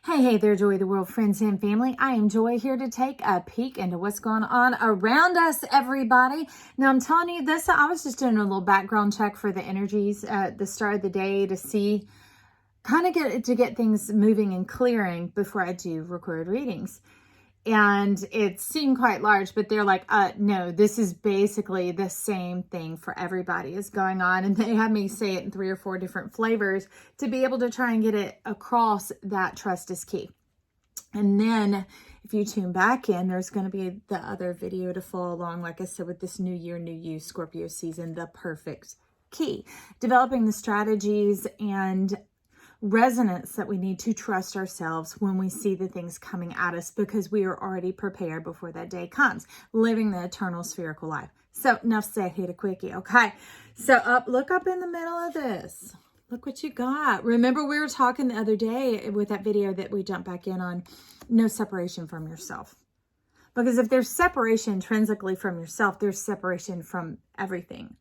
Hey there, Joy of the World friends and family. I am Joy, here to take a peek into what's going on around us, everybody. Now, I'm telling you this, I was just doing a little background check for the energies at the start of the day to see, get things moving and clearing before I do record readings. And it seemed quite large, but they're like, no, this is basically the same thing for everybody is going on. And they had me say it in 3 or 4 different flavors to be able to try and get it across that trust is key. And then if you tune back in, there's going to be the other video to follow along, like I said, with this new year, new you, Scorpio season, the perfect key. Developing the strategies and resonance that we need to trust ourselves when we see the things coming at us, because we are already prepared before that day comes, living the eternal spherical life. So enough said, hit a quickie. Okay. So look up in the middle of this. Look what you got. Remember, we were talking the other day with that video that we jumped back in on, no separation from yourself. Because if there's separation intrinsically from yourself, there's separation from everything.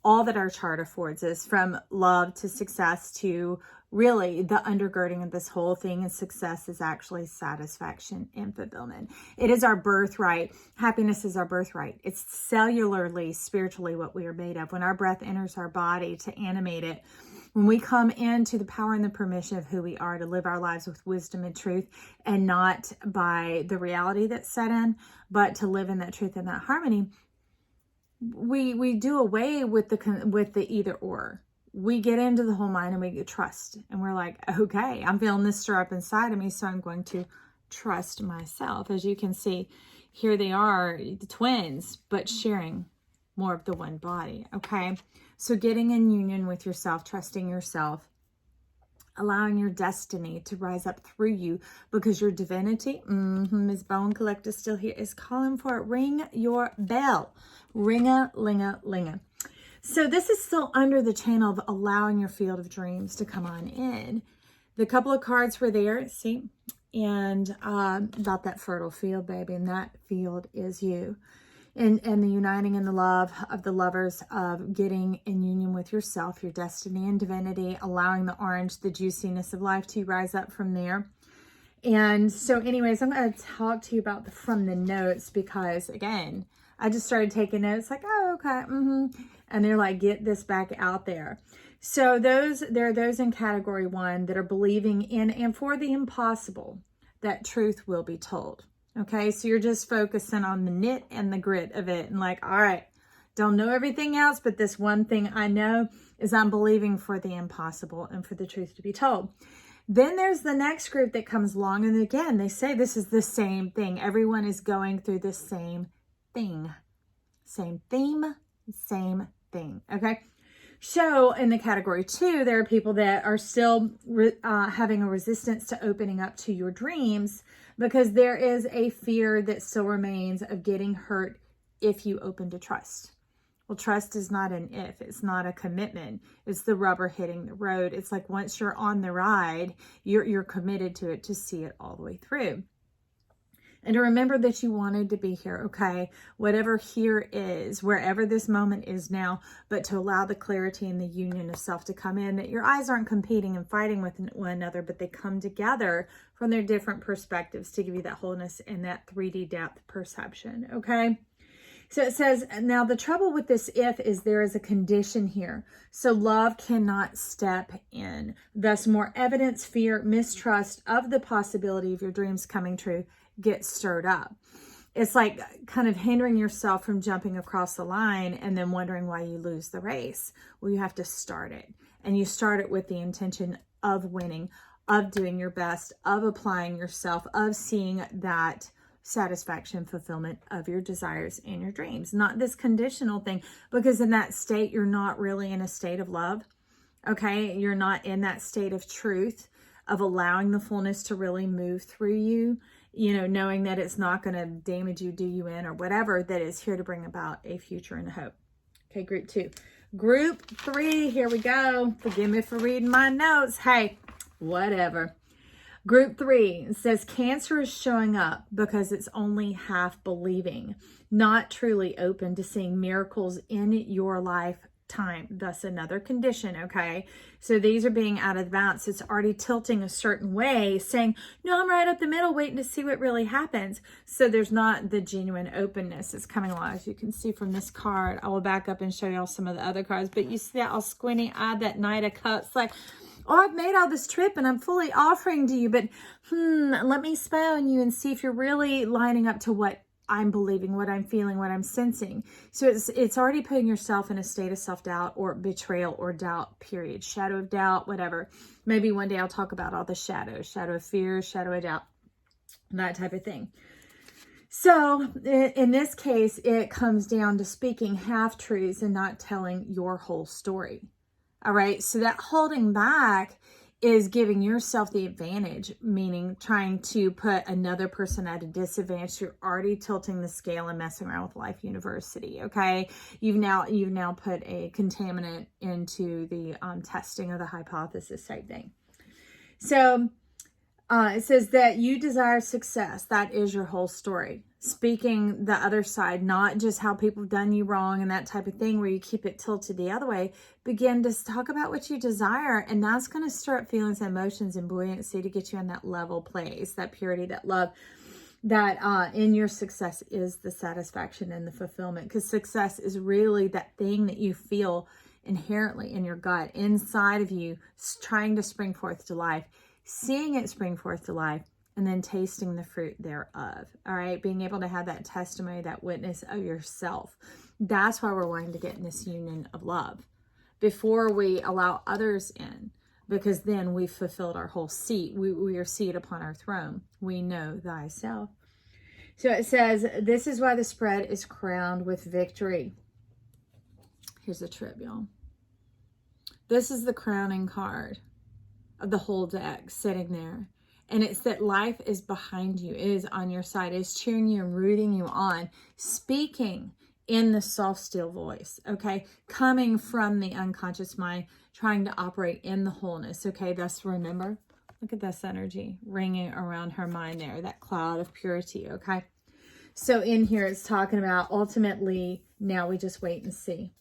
All that our chart affords us, from love to success to really the undergirding of this whole thing, and success is actually satisfaction and fulfillment. It is our birthright. Happiness is our birthright. It's cellularly, spiritually what we are made of. When our breath enters our body to animate it, when we come into the power and the permission of who we are to live our lives with wisdom and truth, and not by the reality that's set in, but to live in that truth and that harmony, we do away with the either or. We get into the whole mind and we get trust, and we're like, okay, I'm feeling this stir up inside of me, so I'm going to trust myself. As you can see, here they are, the twins, but sharing more of the one body. Okay, so getting in union with yourself, trusting yourself, allowing your destiny to rise up through you, because your divinity, Ms. Bone Collector still here, is calling for it. Ring your bell. Ring-a-ling-a-ling-a. So this is still under the channel of allowing your field of dreams to come on in. The couple of cards were there, see, and about that fertile field, baby, and that field is you. And the uniting in the love of the lovers, of getting in union with yourself, your destiny and divinity, allowing the orange, the juiciness of life to rise up from there. And so anyways, I'm going to talk to you about from the notes, because again, I just started taking notes like, oh, okay. And they're like, get this back out there. So there are those in category 1 that are believing in and for the impossible, that truth will be told. Okay, so you're just focusing on the knit and the grit of it, and like, all right, don't know everything else, but this one thing I know is I'm believing for the impossible and for the truth to be told. Then there's the next group that comes along, and again, they say this is the same thing. Everyone is going through the same thing. Same theme, same thing. Okay. So in the category 2, there are people that are still having a resistance to opening up to your dreams, because there is a fear that still remains of getting hurt if you open to trust. Well, trust is not an if, it's not a commitment. It's the rubber hitting the road. It's like once you're on the ride, you're committed to it to see it all the way through. And to remember that you wanted to be here, okay? Whatever here is, wherever this moment is now, but to allow the clarity and the union of self to come in, that your eyes aren't competing and fighting with one another, but they come together from their different perspectives to give you that wholeness and that 3D depth perception, okay? So it says, now the trouble with this if is there is a condition here. So love cannot step in. Thus, more evidence, fear, mistrust of the possibility of your dreams coming true get stirred up. It's like kind of hindering yourself from jumping across the line and then wondering why you lose the race. Well, you have to start it. And you start it with the intention of winning, of doing your best, of applying yourself, of seeing that satisfaction, fulfillment of your desires and your dreams. Not this conditional thing, because in that state, you're not really in a state of love. Okay. You're not in that state of truth, of allowing the fullness to really move through you, you know, knowing that it's not going to damage you, do you in, or whatever, that is here to bring about a future and a hope. Okay. Group 2. Group 3. Here we go. Forgive me for reading my notes. Hey, whatever. Group 3 says Cancer is showing up because it's only half believing, not truly open to seeing miracles in your life time, thus another condition, okay? So these are being out of balance. It's already tilting a certain way, saying, no, I'm right up the middle, waiting to see what really happens. So there's not the genuine openness that's coming along. As you can see from this card, I will back up and show y'all some of the other cards, but you see that all squinty-eyed, that Knight of Cups, like, oh, I've made all this trip and I'm fully offering to you, but let me spy on you and see if you're really lining up to what I'm believing, what I'm feeling, what I'm sensing. So it's already putting yourself in a state of self-doubt or betrayal or doubt, period. Shadow of doubt, whatever. Maybe one day I'll talk about all the shadows, shadow of fear, shadow of doubt, that type of thing. So in this case, it comes down to speaking half-truths and not telling your whole story. All right, so that holding back is giving yourself the advantage, meaning trying to put another person at a disadvantage. You're already tilting the scale and messing around with Life University, okay? You've now put a contaminant into the testing of the hypothesis type thing. So it says that you desire success. That is your whole story. Speaking the other side, not just how people have done you wrong and that type of thing where you keep it tilted the other way. Begin to talk about what you desire, and that's going to stir up feelings and emotions and buoyancy to get you in that level place, that purity, that love, that in your success is the satisfaction and the fulfillment, because success is really that thing that you feel inherently in your gut, inside of you, trying to spring forth to life, seeing it spring forth to life, and then tasting the fruit thereof. All right, being able to have that testimony, that witness of yourself. That's why we're wanting to get in this union of love before we allow others in, because then we've fulfilled our whole seat. We are seated upon our throne. We know thyself. So it says, this is why the spread is crowned with victory. Here's the trip, y'all. This is the crowning card of the whole deck sitting there. And it's that life is behind you, it is on your side, it is cheering you and rooting you on, speaking in the soft, still voice, okay? Coming from the unconscious mind, trying to operate in the wholeness, okay? Thus, remember, look at this energy ringing around her mind there, that cloud of purity, okay? So in here, it's talking about ultimately, now we just wait and see.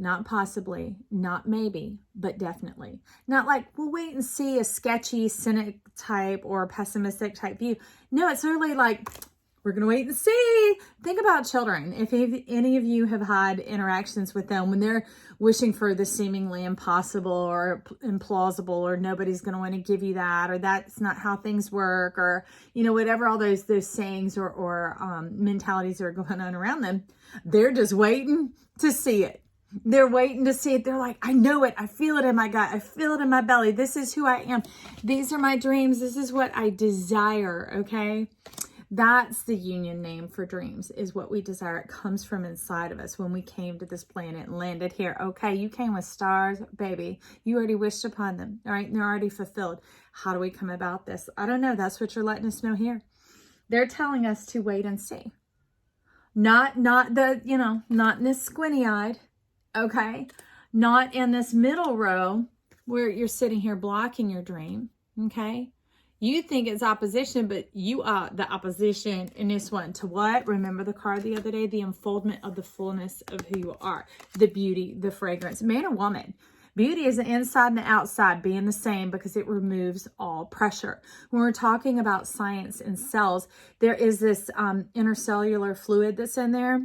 Not possibly, not maybe, but definitely. Not like, we'll wait and see, a sketchy, cynic type or pessimistic type view. No, it's really like, we're going to wait and see. Think about children. If any of you have had interactions with them when they're wishing for the seemingly impossible or implausible, or nobody's going to want to give you that, or that's not how things work, or, you know, whatever all those sayings or mentalities are going on around them, they're just waiting to see it. They're waiting to see it. They're like, I know it. I feel it in my gut. I feel it in my belly. This is who I am. These are my dreams. This is what I desire. Okay. That's the union name for dreams, is what we desire. It comes from inside of us when we came to this planet and landed here. Okay. You came with stars, baby. You already wished upon them. All right. And they're already fulfilled. How do we come about this? I don't know. That's what you're letting us know here. They're telling us to wait and see. Not the, not in this squinty eyed. Okay, not in this middle row where you're sitting here blocking your dream. Okay, you think it's opposition, but you are the opposition in this one to what? Remember the card the other day, the unfoldment of the fullness of who you are, the beauty, the fragrance, man or woman. Beauty is the inside and the outside being the same, because it removes all pressure. When we're talking about science and cells, there is this intercellular fluid that's in there.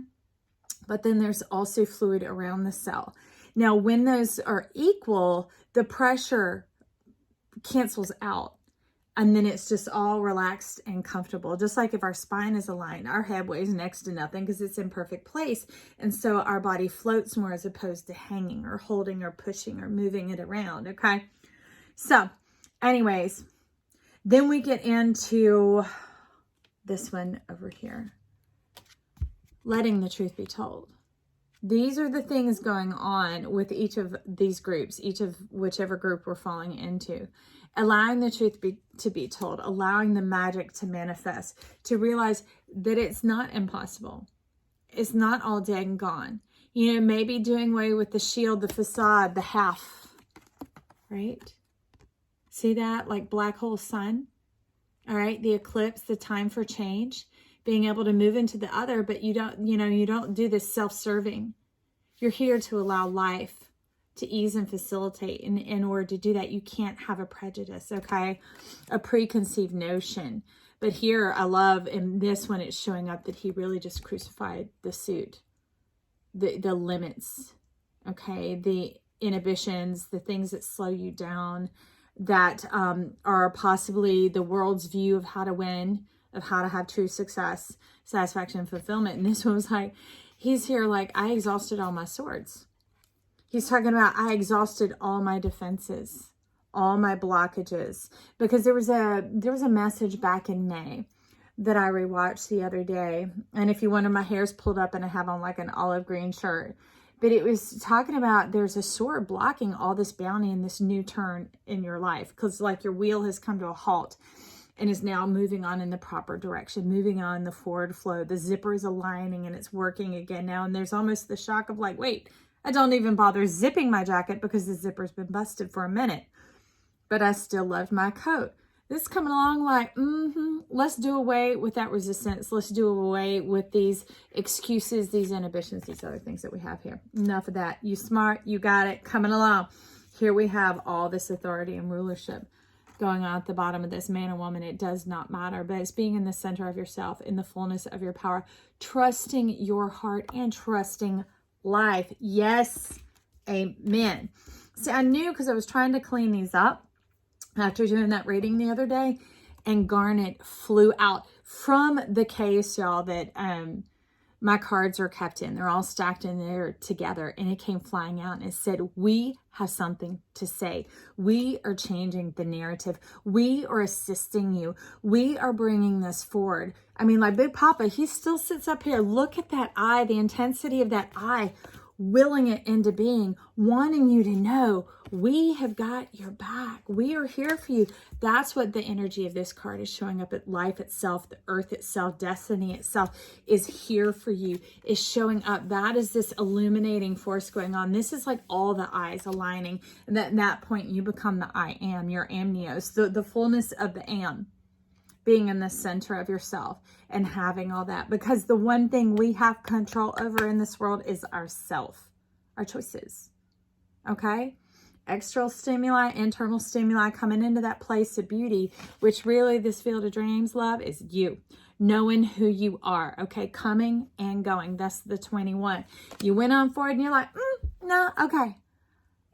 But then there's also fluid around the cell. Now, when those are equal, the pressure cancels out. And then it's just all relaxed and comfortable. Just like if our spine is aligned, our head weighs next to nothing because it's in perfect place. And so our body floats more as opposed to hanging or holding or pushing or moving it around, okay? So, anyways, then we get into this one over here. Letting the truth be told. These are the things going on with each of these groups, each of whichever group we're falling into. Allowing the truth to be told, allowing the magic to manifest, to realize that it's not impossible. It's not all dead and gone. You know, maybe doing away with the shield, the facade, the half, right? See that? Like black hole sun, all right? The eclipse, the time for change. Being able to move into the other, but you don't do this self-serving. You're here to allow life to ease and facilitate. And in order to do that, you can't have a prejudice, okay? A preconceived notion. But here, I love in this one, it's showing up that he really just crucified the suit, the limits, okay? The inhibitions, the things that slow you down, that are possibly the world's view of how to win, of how to have true success, satisfaction, and fulfillment. And this one was like, he's here like, I exhausted all my swords. He's talking about, I exhausted all my defenses, all my blockages. Because there was a message back in May that I rewatched the other day. And if you wanted, my hair's pulled up and I have on like an olive green shirt. But it was talking about there's a sword blocking all this bounty and this new turn in your life. Because like your wheel has come to a halt and is now moving on in the proper direction, moving on the forward flow. The zipper is aligning and it's working again now. And there's almost the shock of like, wait, I don't even bother zipping my jacket because the zipper's been busted for a minute. But I still loved my coat. This coming along like, let's do away with that resistance. Let's do away with these excuses, these inhibitions, these other things that we have here. Enough of that. You smart, you got it, coming along. Here we have all this authority and rulership going on at the bottom of this. Man and woman, it does not matter, but it's being in the center of yourself, in the fullness of your power, trusting your heart and trusting life. Yes, amen. See, I knew because I was trying to clean these up after doing that reading the other day, and Garnet flew out from the case, y'all, that my cards are kept in. They're all stacked in there together, and it came flying out and it said, we have something to say. We are changing the narrative. We are assisting you. We are bringing this forward. I mean, like Big Papa, he still sits up here. Look at that eye, the intensity of that eye, willing it into being, wanting you to know we have got your back. We are here for you. That's what the energy of this card is showing up at. Life itself, the earth itself, destiny itself is here for you, is showing up. That is this illuminating force going on. This is like all the eyes aligning. And at that point, you become the I am, your amnios, the fullness of the am, being in the center of yourself and having all that. Because the one thing we have control over in this world is ourself, our choices. Okay? External stimuli, internal stimuli, coming into that place of beauty, which really this field of dreams, love, is you. Knowing who you are. Okay? Coming and going. That's the 21. You went on forward and you're like, no, okay.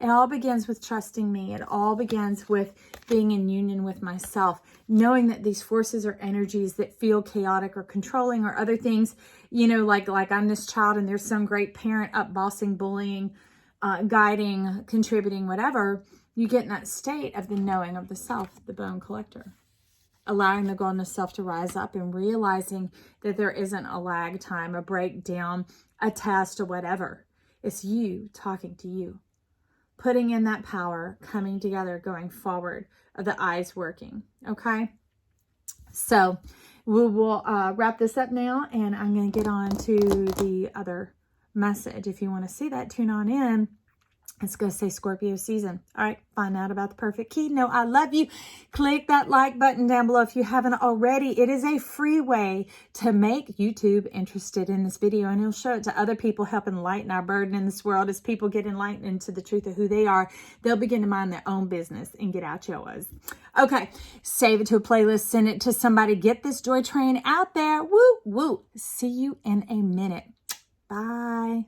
It all begins with trusting me. It all begins with being in union with myself, knowing that these forces or energies that feel chaotic or controlling or other things, you know, like I'm this child and there's some great parent up bossing, bullying, guiding, contributing, whatever. You get in that state of the knowing of the self, the bone collector, allowing the golden self to rise up and realizing that there isn't a lag time, a breakdown, a test, or whatever. It's you talking to you. Putting in that power, coming together, going forward, of the eyes working, okay? So we will wrap this up now, and I'm going to get on to the other message. If you want to see that, tune on in. It's going to say Scorpio season. All right, find out about the perfect key. No, I love you. Click that like button down below if you haven't already. It is a free way to make YouTube interested in this video, and it'll show it to other people, helping lighten our burden in this world. As people get enlightened into the truth of who they are, they'll begin to mind their own business and get out yours. Okay, save it to a playlist, send it to somebody. Get this joy train out there. Woo, woo. See you in a minute. Bye.